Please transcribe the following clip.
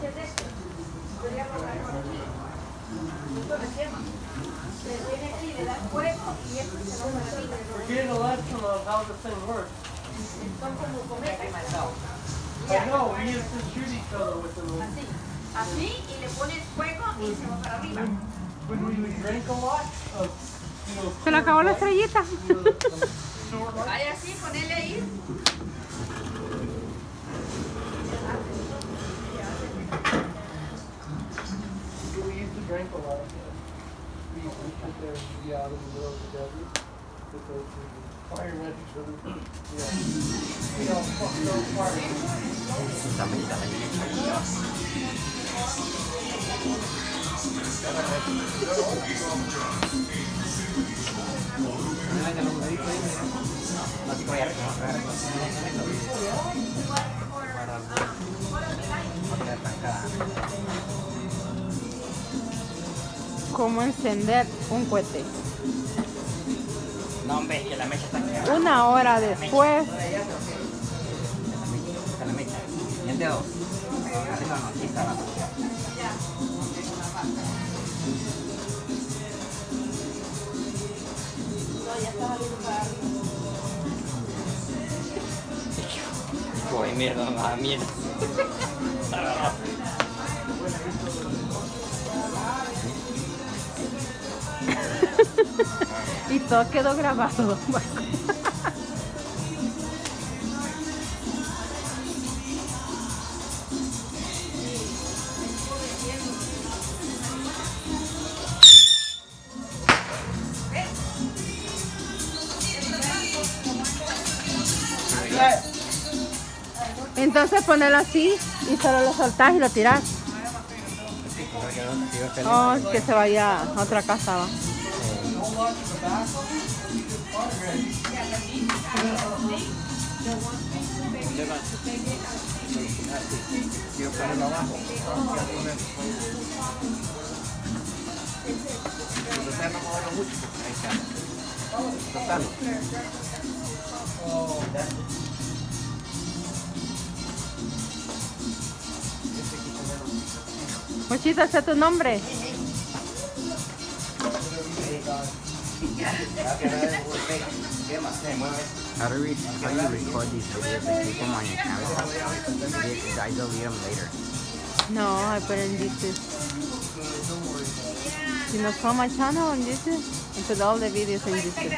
We're getting a lesson on how this thing works. I know, we used to shoot each other with them. Así, y le pones fuego y se va para arriba. When we drink a lot of, Se le acabó la estrellita. Ahí así, ponele ahí. we used to drink a lot. We used to sit there and be out in the middle of the desert with those firing at each other. Yeah. We all fucking on fire. ¿Cómo encender un cohete? No, hombre, que la mecha está quedando. 1 hora después. Está la mecha. ¿Y el dedo? Arriba no, aquí está la mecha. Uy, mierda, más mierda. Y todo quedó grabado. Entonces ponelo así y solo lo soltás y lo tirás. Oh, que se vaya a otra casa, va. Quiero ponerlo abajo. Ustedes no moverlo mucho porque ahí está. Tratando. Muchito, ¿ese es tu nombre? How do you record these videos and keep them on your camera? I delete them later. No, I put it in YouTube. You know, from my channel on YouTube, I put all the videos in YouTube.